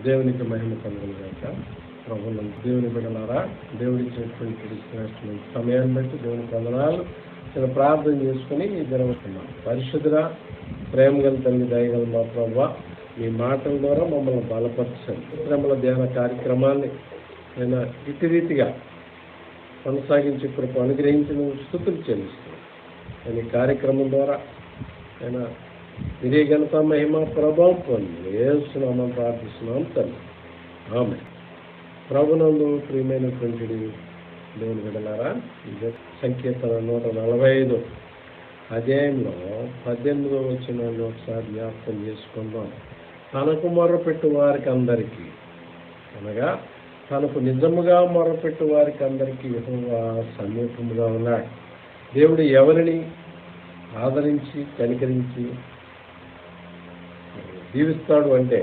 దేవునికి మహిమ కలుగునుగాక. ప్రభువును దేవుని బిడ్డలారా, దేవుడిచ్చినటువంటి శ్రేష్టమైన సమయాన్ని బట్టి దేవునికి వందనాలు. చిన్న ప్రార్థన చేసుకుని ఈ దినవస్తున్నాం. పరిశుద్ధుడా, ప్రేమ గల తల్లి, దయగల మా ప్రభువా, మీ మాటల ద్వారా మమ్మల్ని బలపరచండి. శ్రమల ధ్యాన కార్యక్రమాన్ని నేను ఇటు రీతిగా కొనసాగించి కృప అనుగ్రహించిన స్తుతులు చెల్లిస్తున్నాను. నేను ఈ కార్యక్రమం ద్వారా నేను ఇదే ఘనత మహిమ ప్రభావం పొంది యేసునామమున ప్రార్థిస్తున్నాం తండ్రి, ఆమేన్. ప్రభునందు ప్రియమైనటువంటి దేవుని బిడ్డలారా, సంకీర్తన 145 అధ్యాయంలో 18వ వచనాన్ని ఒకసారి జ్ఞాపకం చేసుకుందాం. తనకు మొర్రపెట్టు వారికి అందరికీ, అనగా తనకు నిజముగా మొర్రపెట్టు వారికి అందరికీ యెహోవా సమీపముగా ఉన్నాడు. దేవుడు ఎవరిని ఆదరించి కనికరించి జీవిస్తాడు అంటే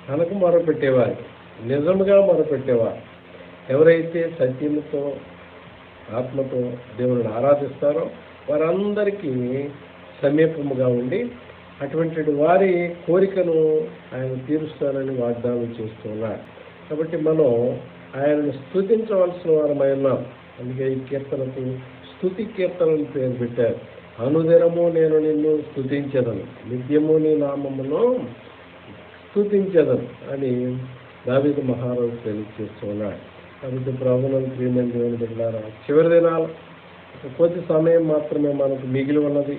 తనకు మొరపెట్టేవారు, నిజముగా మొరపెట్టేవారు. ఎవరైతే సత్యముతో ఆత్మతో దేవుడిని ఆరాధిస్తారో వారందరికీ సమీపముగా ఉండి అటువంటి వారి కోరికను ఆయన తీరుస్తానని వాగ్దానం చేస్తూ ఉన్నాడు. కాబట్టి మనం ఆయనను స్తుతించవలసిన వారమై ఉన్నాం. అందుకే ఈ కీర్తనకు స్తుతి కీర్తనలు పేరు పెట్టారు. అనుదినము నేను నిన్ను స్తుతించెదను, నిత్యము నీ నామమును స్తుతించెదను అని దావీదు మహారాజు తెలియజేస్తున్నాడు. కాబట్టి ప్రభువునందు ప్రియమైన దేవుని బిడ్డలారా, చివరి దినాలు కొద్ది సమయం మాత్రమే మనకు మిగిలి ఉన్నది.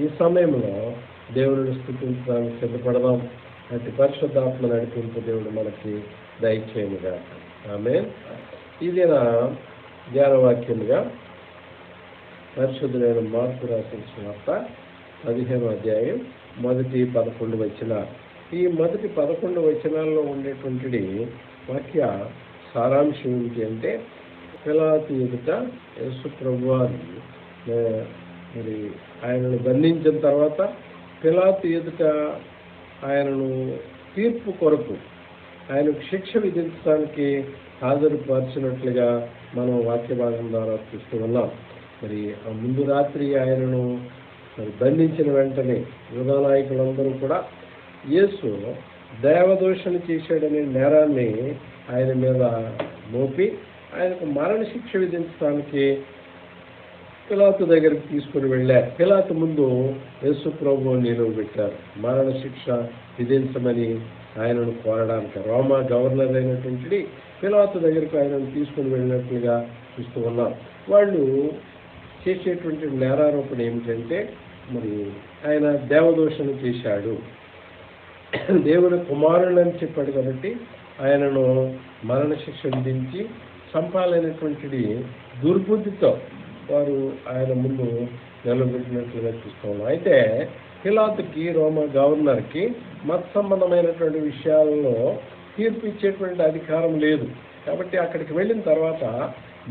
ఈ సమయంలో దేవుడిని స్తుతించడానికి సిద్ధపడదాం. అతి పరిశుద్ధాత్మ నడిపింపు దేవుడు మనకి దయచేయనుగా. ఆమేన్. ఇది నా ధ్యానవాక్యముగా పరిశుద్ధులైన మార్కు రాసిన సువార్త 15వ అధ్యాయం మొదటి 11 వచనాలు. ఈ మొదటి 11 వచనాల్లో ఉండేటువంటి వాక్య సారాంశం ఏంటి అంటే, పిలాతు ఎదుట యేసు ప్రభువారు మరి ఆయనను బంధించిన తర్వాత పిలాతు ఎదుట ఆయనను తీర్పు కొరకు ఆయనకు శిక్ష విధించడానికి హాజరుపరిచినట్లుగా మనం వాక్య భాగం ద్వారా చూస్తూ ఉన్నాం. మరి ఆ ముందు రాత్రి ఆయనను మరి బంధించిన వెంటనే యూదా నాయకులందరూ కూడా యేసు దేవదూషణ చేశాడనే నేరాన్ని ఆయన మీద మోపి ఆయనకు మరణశిక్ష విధించడానికి పిలాతు దగ్గరికి తీసుకుని వెళ్ళారు. పిలాతు ముందు యేసు ప్రభువు నిలువబెట్టారు. మరణశిక్ష విధించమని ఆయనను కోరడానికి రోమా గవర్నర్ అయినటువంటి పిలాతు దగ్గరికి ఆయనను తీసుకుని వెళ్ళినట్లుగా చూస్తూ ఉన్నాం. వాళ్ళు చేసేటువంటి నేరారోపణ ఏమిటంటే, మరి ఆయన దేవదూషణ చేశాడు, దేవుని కుమారుడు అని చెప్పాడు కాబట్టి ఆయనను మరణశిక్ష విధించి చంపాలనేటువంటి దుర్బుద్ధితో వారు ఆయన ముందు నిలబెట్టినట్లుగా చూస్తూ ఉన్నాం. అయితే పిలాతుకి, రోమా గవర్నర్కి మత సంబంధమైనటువంటి విషయాల్లో తీర్పు ఇచ్చేటువంటి అధికారం లేదు. కాబట్టి అక్కడికి వెళ్ళిన తర్వాత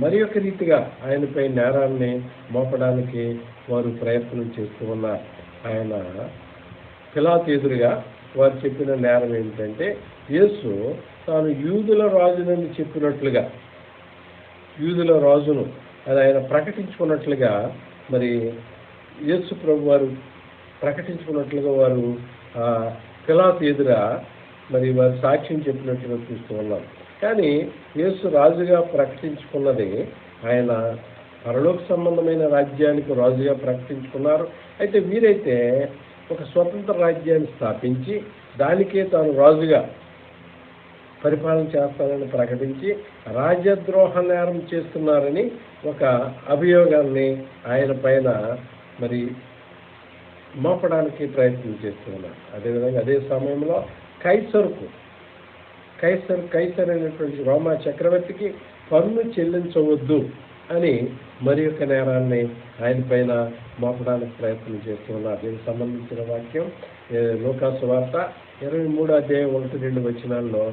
మరి ఒక రీతిగా ఆయనపై నేరాన్ని మోపడానికి వారు ప్రయత్నం చేస్తూ ఉన్నారు. ఆయన పిలాతు ఎదురుగా వారు చెప్పిన నేరం ఏమిటంటే, యేసు తాను యూదుల రాజునని చెప్పినట్లుగా, యూదుల రాజును అది ఆయన ప్రకటించుకున్నట్లుగా, మరి యేసు ప్రభు వారు ప్రకటించుకున్నట్లుగా వారు పిలాతు ఎదుర మరి వారు సాక్ష్యం చెప్పినట్లుగా చూస్తూ ఉన్నారు. కానీ యేసు రాజుగా ప్రకటించుకున్నది ఆయన పరలోక సంబంధమైన రాజ్యానికి రాజుగా ప్రకటించుకున్నారు. అయితే వీరైతే ఒక స్వతంత్ర రాజ్యాన్ని స్థాపించి దానికే తాను రాజుగా పరిపాలన చేస్తానని ప్రకటించి రాజ్యద్రోహ నేరం చేస్తున్నారని ఒక అభియోగాన్ని ఆయన పైన మరి మోపడానికి ప్రయత్నం చేస్తున్నారు. అదేవిధంగా అదే సమయంలో కైసర్ అయినటువంటి రోమా చక్రవర్తికి పన్ను చెల్లించవద్దు అని మరి యొక్క నేరాన్ని ఆయన పైన మోపడానికి ప్రయత్నం చేస్తున్నారు. దీనికి సంబంధించిన వాక్యం లూకాసు వార్త 23వ అధ్యాయం 1-2 వచనాల్లో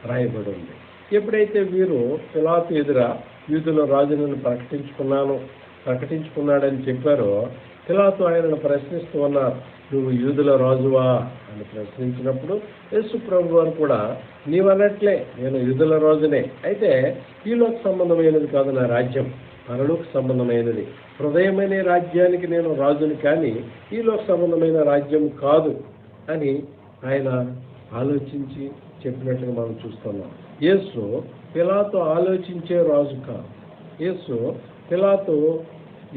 రాయబడి ఉంది. ఎప్పుడైతే వీరు పిలాతు ఎదుర యూదుల రాజులను ప్రకటించుకున్నాడని చెప్పారో, పిలాతు ఆయనను ప్రశ్నిస్తూ ఉన్నారు, నువ్వు యూదుల రాజువా అని ప్రశ్నించినప్పుడు యేసు ప్రభు వారు కూడా నీవన్నట్లే నేను యూదుల రాజునే, అయితే ఈలోక సంబంధమైనది కాదు నా రాజ్యం, పరలోక సంబంధమైనది. హృదయమైన రాజ్యానికి నేను రాజుని, కానీ ఈలోక సంబంధమైన రాజ్యం కాదు అని ఆయన ఆలోచించి చెప్పినట్లుగా మనం చూస్తున్నాం. యేసు పిలాతు ఆలోచించే రాజు కాదు.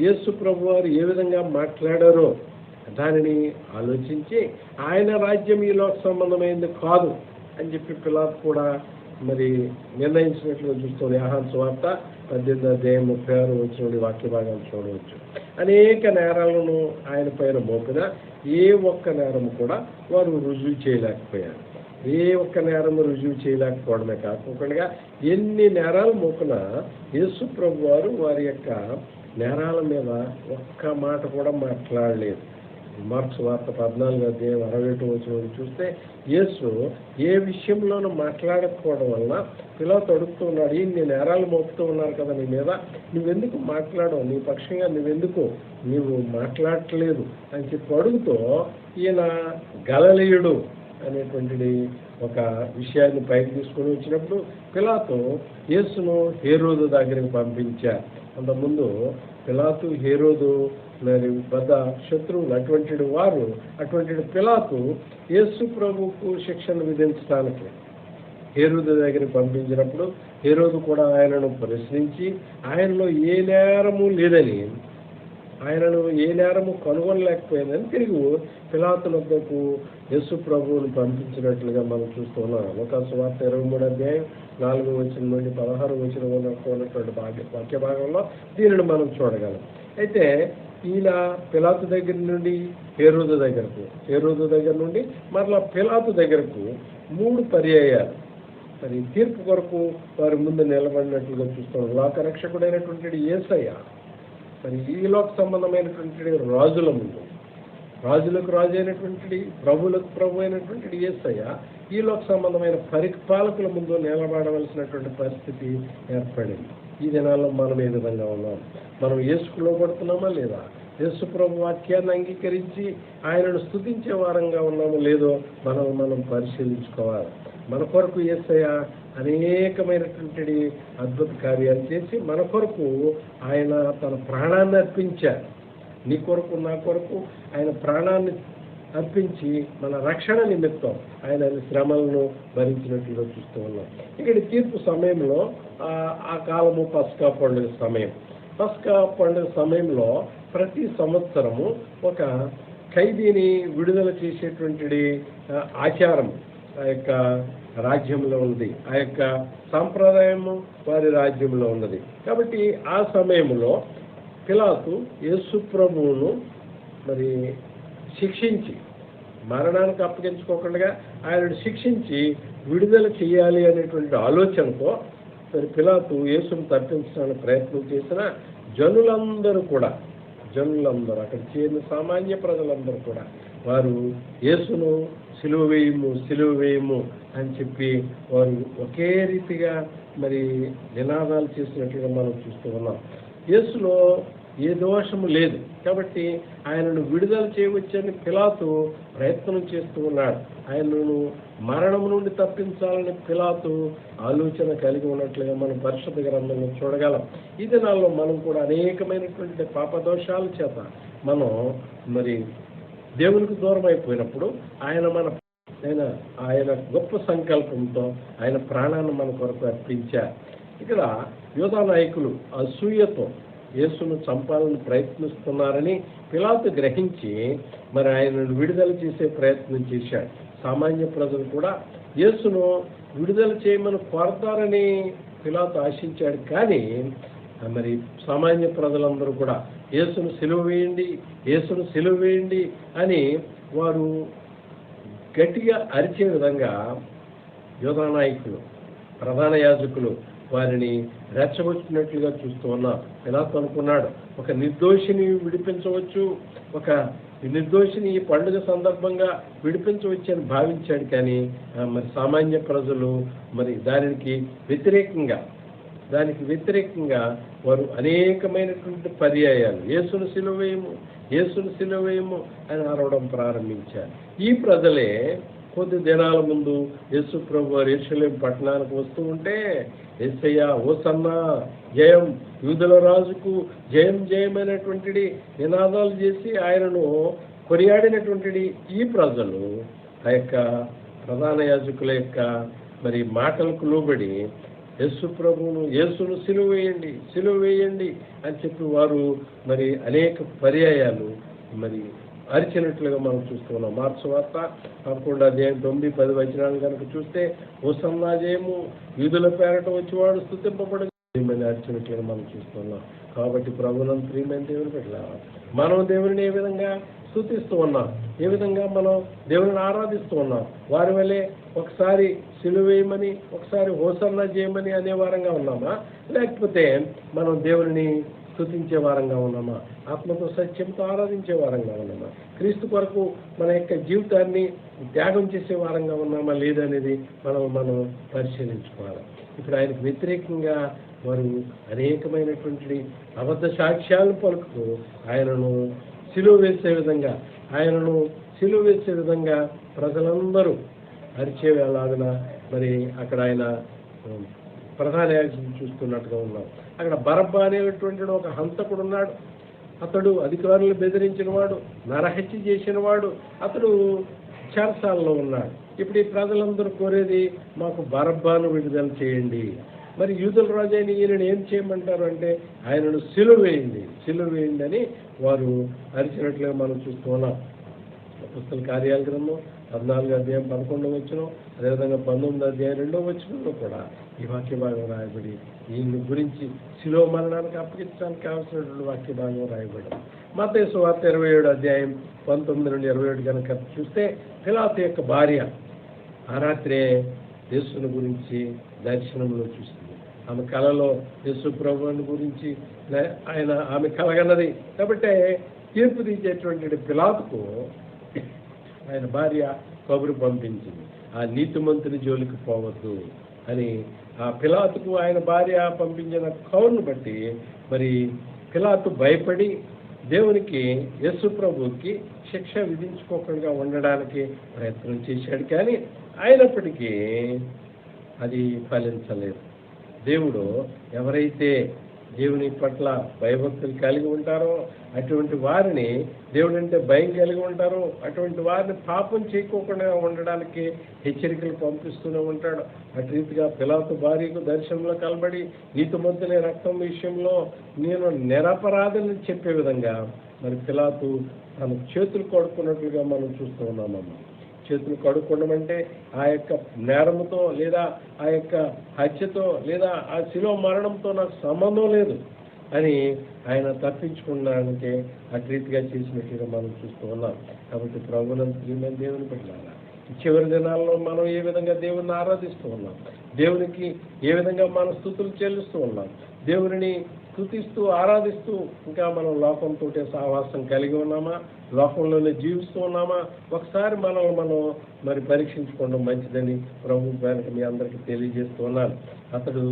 యేసు ప్రభు వారు ఏ విధంగా మాట్లాడారో దానిని ఆలోచించి ఆయన రాజ్యం ఈ లోక సంబంధమైనది కాదు అని చెప్పి పిలాతు కూడా మరి నిర్ణయించినట్లుగా చూస్తుంది. యోహాను సువార్త 18:36 వాక్య భాగాలు చూడవచ్చు. అనేక నేరాలను ఆయన పైన మోపిన ఏ ఒక్క నేరము కూడా వారు రుజువు చేయలేకపోయారు. ఏ ఒక్క నేరము రుజువు చేయలేకపోవడమే కాకుండా ఎన్ని నేరాలు మోపిన యేసు ప్రభు వారు వారి యొక్క నేరాల మీద ఒక్క మాట కూడా మాట్లాడలేదు. మార్క్స్ వార్త 14:61 చూస్తే యేసు ఏ విషయంలోనూ మాట్లాడకపోవడం వలన పిలాతు అడుగుతున్నాడు, ఇన్ని నేరాలు మోపుతూ ఉన్నారు కదా నీ మీద, నువ్వెందుకు మాట్లాడవు, నీ పక్షంగా నీవు మాట్లాడట్లేదు అని చెప్పి అడుగుతూ ఈయన గలిలయుడు అనేటువంటిది ఒక విషయాన్ని పైకి తీసుకొని వచ్చినప్పుడు పిలాతు యేసును హేరోదు దగ్గరికి పంపించారు. అంతకుముందు పిలాతు హేరోదు వద్ద శత్రువులు అటువంటి పిలాతు యేసు ప్రభువుకు శిక్షను విధించడానికి హేరోదు దగ్గరికి పంపించినప్పుడు హేరోదు కూడా ఆయనను ప్రశ్నించి ఆయనలో ఏ నేరము కనుగొనలేకపోయిందని తిరిగి పిలాతు వద్దకు యేసు ప్రభువును పంపించినట్లుగా మనం చూస్తున్నాం. లూకాసు వార్త 23:4-16 ఉన్నటువంటి వాక్య భాగంలో దీనిని మనం చూడగలం. అయితే ఈయన పిలాతు దగ్గర నుండి హేరోదు దగ్గర నుండి మరలా పిలాతు దగ్గరకు 3 పర్యాయాలు మరి తీర్పు కొరకు వారి ముందు నిలబడినట్లుగా చూస్తున్నాం. లోకరక్షకుడైనటువంటి యేసయ్య మరి ఈ లోక సంబంధమైనటువంటి రాజుల ముందు, రాజులకు రాజు అయినటువంటి ప్రభువులకు ప్రభు అయినటువంటి యేసయ్య ఈ లోక సంబంధమైన పరిపాలకుల ముందు నిలబడవలసినటువంటి పరిస్థితి ఏర్పడింది. ఈ దినాల్లో మనం ఏ విధంగా ఉన్నాం? మనం యేసుకు లోబడుతున్నామా లేదా? యేసు ప్రభు వాక్యాన్ని అంగీకరించి ఆయనను స్తుతించే వారంగా ఉన్నామో లేదో మనం పరిశీలించుకోవాలి. మన కొరకు యేసయ్య అనేకమైనటువంటి అద్భుత కార్యాలు చేసి మన కొరకు ఆయన తన ప్రాణాన్ని అర్పించారు. నీ కొరకు నా కొరకు ఆయన ప్రాణాన్ని అర్పించి మన రక్షణ నిమిత్తం ఆయన శ్రమలను భరించినట్లుగా చూస్తూ ఉన్నాం. ఇక్కడ తీర్పు సమయంలో ఆ కాలము పస్కా పండుగ సమయంలో ప్రతి సంవత్సరము ఒక ఖైదీని విడుదల చేసేటువంటి ఆచారం ఆ యొక్క రాజ్యంలో ఉన్నది, ఆ యొక్క సాంప్రదాయము వారి రాజ్యంలో ఉన్నది. కాబట్టి ఆ సమయంలో పిలాతు యేసు ప్రభువును మరి శిక్షించి మరణానికి అప్పగించుకోకుండా ఆయనను శిక్షించి విడుదల చేయాలి అనేటువంటి ఆలోచనతో మరి పిలాతు యేసును తప్పించడానికి ప్రయత్నం చేసిన జనులందరూ అక్కడ చేరిన సామాన్య ప్రజలందరూ కూడా వారు యేసును సిలువ వేయము అని చెప్పి వారు ఒకే రీతిగా మరి నినాదాలు చేసినట్లుగా మనం చూస్తూ ఉన్నాం. యేసులో ఏ దోషము లేదు కాబట్టి ఆయనను విడుదల చేయవచ్చని పిలాతు ప్రయత్నం చేస్తూ ఉన్నాడు. ఆయనను మరణం నుండి తప్పించాలని పిలాతు ఆలోచన కలిగి ఉన్నట్లుగా మనం పరిశుద్ధ గ్రంథంలో చూడగలం. ఈ దినాల్లో మనం కూడా అనేకమైనటువంటి పాపదోషాల చేత మనం మరి దేవునికి దూరం అయిపోయినప్పుడు ఆయన గొప్ప సంకల్పంతో ఆయన ప్రాణాన్ని మన కొరకు అర్పించారు. ఇక్కడ యూదా నాయకులు అసూయతో యేసును చంపాలని ప్రయత్నిస్తున్నారని పిలాతు గ్రహించి మరి ఆయనను విడుదల చేసే ప్రయత్నం చేశాడు. సామాన్య ప్రజలు కూడా యేసును విడుదల చేయమని కోరతారని పిలాతు ఆశించాడు. కానీ మరి సామాన్య ప్రజలందరూ కూడా యేసును సిలువ వేయండి అని వారు గట్టిగా అరిచే విధంగా యూదా నాయకులు, ప్రధాన యాజకులు వారిని రెచ్చగొచ్చినట్లుగా చూస్తూ ఉన్నారు. పిలాతు అనుకున్నాడు ఒక నిర్దోషిని విడిపించవచ్చు, ఒక నిర్దోషిని ఈ పండుగ సందర్భంగా విడిపించవచ్చు అని భావించాడు. కానీ మరి సామాన్య ప్రజలు మరి దానికి వ్యతిరేకంగా వారు అనేకమైనటువంటి పర్యాయాలు యేసును సిలువ వేయము అని అరవడం ప్రారంభించారు. ఈ ప్రజలే కొద్ది దినాల ముందు యేసు ప్రభు వారు యెరూషలేము పట్టణానికి వస్తూ ఉంటే యేసయ్య హోసన్నా జయం, యూదుల రాజుకు జయం అనేటువంటి నినాదాలు చేసి ఆయనను కొనియాడినటువంటి ఈ ప్రజలు ఆ యొక్క ప్రధాన యాజకుల యొక్క మరి మాటలకు లోబడి యేసును సిలువ వేయండి అని చెప్పి వారు మరి అనేక పర్యాయాలు మరి అరిచినట్లుగా మనం చూస్తూ ఉన్నాం. మార్క్స్ వార్త 11:9-10 కనుక చూస్తే హోసన్నా జయము, యూదుల పేరట వచ్చేవాడు స్తుతింపబడని అరిచినట్లుగా మనం చూస్తున్నాం. కాబట్టి ప్రభువునందు ప్రియమైన దేవుని బిడ్డలారా, మనం దేవుని ఏ విధంగా స్తుతిస్తూ ఉన్నాం, ఏ విధంగా మనం దేవుని ఆరాధిస్తూ ఉన్నాం, వారి వల్లే ఒకసారి సిలువ వేయమని ఒకసారి హోసన్నా చేయమని అనే వారంగా ఉన్నామా, లేకపోతే మనం దేవుని స్తుతించే వారంగా ఉన్నామా, ఆత్మతో సత్యంతో ఆరాధించే వారంగా ఉన్నామా, క్రీస్తు కొరకు మన యొక్క జీవితాన్ని త్యాగం చేసే వారంగా ఉన్నామా లేదనేది మనం పరిశీలించుకోవాలి. ఇప్పుడు ఆయనకు వ్యతిరేకంగా వారు అనేకమైనటువంటి అబద్ధ సాక్ష్యాలను పలుకుతూ ఆయనను సిలువ వేసే విధంగా ప్రజలందరూ అరిచేలాగిన మరి అక్కడ ఆయన ప్రధాన యాజకులు చూస్తున్నట్టుగా ఉన్నాం. అక్కడ బరబ్బా అనేటువంటి ఒక హంతకుడు ఉన్నాడు. అతడు అధికారులు బెదిరించిన వాడు, నరహత్య చేసిన వాడు, అతడు చెరసాలలో ఉన్నాడు. ఇప్పుడు ఈ ప్రజలందరూ కోరేది మాకు బరబ్బాను విడుదల చేయండి. మరి యూదుల రాజు అయిన ఈయనను ఏం చేయమంటారు అంటే ఆయనను సిలువ వేయండి అని వారు అరిచినట్లుగా మనం చూస్తూ ఉన్నాం. అపొస్తలుల కార్యాల గ్రంథం 14:11 అదేవిధంగా 19:2 కూడా ఈ వాక్య భాగం రాయబడి ఈయన గురించి శిలువ మరణానికి అప్పగించడానికి కావాల్సినటువంటి వాక్య భాగం రాయబడి. మత్తయి సువార్త 27:19-27 కనుక చూస్తే పిలాతు యొక్క భార్య ఆ రాత్రే యేసుని గురించి దర్శనంలో చూసింది. ఆమె కళలో యేసు ప్రభువుని గురించి ఆమె కలగన్నది. కాబట్టి తీర్పు తీసేటువంటి పిలాతుకు ఆయన భార్య కబురు పంపించింది, ఆ నీతిమంతుని జోలికి పోవద్దు అని. ఆ పిలాతుకు ఆయన భార్య పంపించిన కబురును బట్టి మరి పిలాతు భయపడి దేవునికి యేసు ప్రభువుకి శిక్ష విధించుకోకుండా ఉండడానికి ప్రయత్నం చేశాడు. కానీ అయినప్పటికీ అది ఫలించలేదు. దేవుడు ఎవరైతే దేవుని పట్ల భయభక్తులు కలిగి ఉంటారో అటువంటి వారిని, దేవుడు అంటే భయం కలిగి ఉంటారో అటువంటి వారిని పాపం చేయకోకుండా ఉండడానికి హెచ్చరికలు పంపిస్తూనే ఉంటాడు. అటు రీతిగా పిలాతు భార్యకు దర్శనంలో కలబడి నీతిమంతుని రక్తం విషయంలో నేను నిరపరాధని చెప్పే విధంగా మరి పిలాతు తన చేతులు కడుక్కున్నట్లుగా మనం చూస్తూ ఉన్నామమ్మ. చేతులు కడుక్కోవడమంటే ఆ యొక్క నేరముతో లేదా ఆ యొక్క హత్యతో లేదా ఆ శిలువ మరణంతో నాకు సంబంధం లేదు అని ఆయన తప్పించుకోవడానికి అటు రీతిగా చేసినట్టుగా మనం చూస్తూ ఉన్నాం. కాబట్టి ప్రభువునందు ప్రియమైన దేవుని బిడ్డలారా, చివరి దినాల్లో మనం ఏ విధంగా దేవుని ఆరాధిస్తూ ఉన్నాం, దేవునికి ఏ విధంగా మన స్తుతులు చెల్లిస్తూ ఉన్నాం, దేవుని స్తుతిస్తూ ఆరాధిస్తూ ఇంకా మనం లోకంతో సహవాసం కలిగి ఉన్నామా, లోకంలోనే జీవిస్తూ ఉన్నామా, ఒకసారి మనం మరి పరీక్షించుకోవడం మంచిదని ప్రభు పేరిట మీ అందరికీ తెలియజేస్తూ ఉన్నాను. అతడు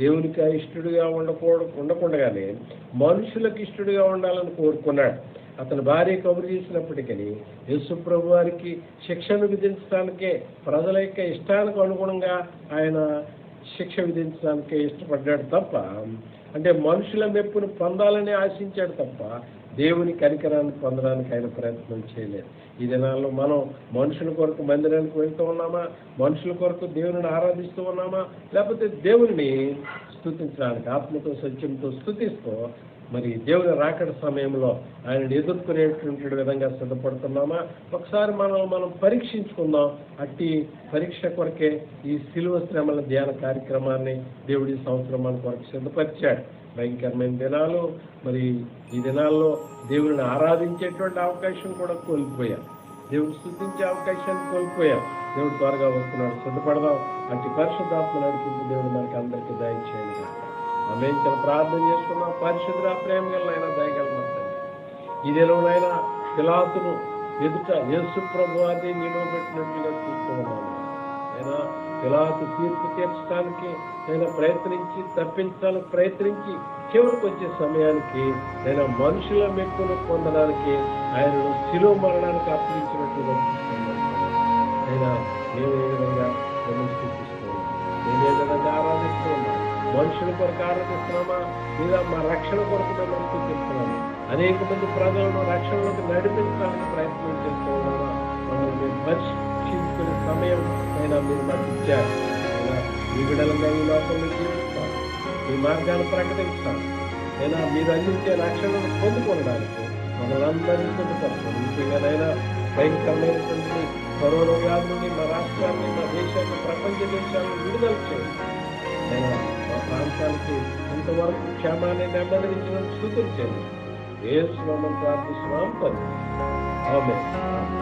దేవునికి ఇష్టడుగా ఉండకుండానే మనుషులకు ఇష్టడుగా ఉండాలని కోరుకున్నాడు. అతని భార్య కబురు చేసినప్పటికీ యేసు ప్రభు వారికి శిక్షను విధించడానికే, ప్రజల యొక్క ఇష్టానికి అనుగుణంగా ఆయన శిక్ష విధించడానికే ఇష్టపడ్డాడు తప్ప, అంటే మనుషుల మెప్పును పొందాలని ఆశించాడు తప్ప దేవుని కనికరాన్ని పొందడానికి ఆయన ప్రయత్నం చేయలేదు. ఈ దినాల్లో మనం మనుషుల కొరకు మందిరానికి వెళ్తూ ఉన్నామా, మనుషుల కొరకు దేవుని ఆరాధిస్తూ ఉన్నామా, లేకపోతే దేవుని స్తుతించడానికి ఆత్మతో సత్యంతో స్తుతిస్తూ మరి దేవుని రాకడ సమయంలో ఆయనను ఎదుర్కొనేటువంటి విధంగా సిద్ధపడుతున్నామా, ఒకసారి మనం పరీక్షించుకుందాం. అట్టి పరీక్ష కొరకే ఈ శిలువ శ్రమల ధ్యాన కార్యక్రమాన్ని దేవుడి సంవత్సరం మన కొరకు సిద్ధపరిచాడు. భయంకరమైన దినాలు, మరి ఈ దినాల్లో దేవుని ఆరాధించేటువంటి అవకాశం కూడా కోల్పోయాం, దేవుని స్తుతించే అవకాశాన్ని కోల్పోయాం. దేవుడు త్వరగా వస్తున్నాడు, సిద్ధపడదాం. అట్టి పరిశుద్ధాత్మ నడిపించి దేవుడు మనకి అందరికీ దయచేయండి. ఆమేన్. ప్రార్థన చేసుకున్నాం. పరిశుద్ధ ప్రేమ గలనైనా దయగలమండి, ఈ దినంలోనైనా పిలాతును ఎదుట యేసు ప్రభువాన్ని నిలవబెట్టినట్లుగా చూస్తూ ఉన్నాను. అయినా పిలాతు తీర్పు తీర్చడానికి నేను ప్రయత్నించి తప్పించడానికి ప్రయత్నించి చివరికి వచ్చే సమయానికి నేను మనుషుల మెప్పును పొందడానికి ఆయనను శిలువ మరణానికి అప్పగించినట్లుగా చూస్తున్నాను. అయినా మేము ఏ విధంగా స్థితిస్తున్నాం, మేము ఏ విధంగా ఆరాధిస్తూ ఉన్నాం, మనుషుల కొరకు ఆరాధిస్తున్నామా లేదా మా రక్షణ కొరకు మేము స్థితిస్తున్నాము, అనేక మంది ప్రజలను రక్షణలోకి నడిపించడానికి ప్రయత్నం చేస్తూ ఉన్నామా, మమ్మల్ని మేము పరిశీలించుకుని సమయం అయినా మీరు మాకు ఇచ్చారు. అయినా మీ బిడ్డలంగా ఈ లోకంలో జీవిస్తాం, మీ మార్గాన్ని ప్రకటిస్తాం, అయినా మీరు అందించే రక్షణను పొందుకోవడానికి మమ్మల్ని అందరినీ పొందుపరచండి. ముఖ్యంగానైనా భయంకరమైనటువంటి కరోనా వ్యాధి నుండి మా రాష్ట్రాన్ని, మా దేశాన్ని, ప్రపంచ దేశాలను విడుదల చేయండి. అయినా మా ప్రాంతానికి అంతవరకు క్షేమాన్ని నెమ్మదించిన స్థుతులు చేయండి. యేసు నామమున ప్రార్థిస్తున్నాం తండ్రి. ఆమేన్.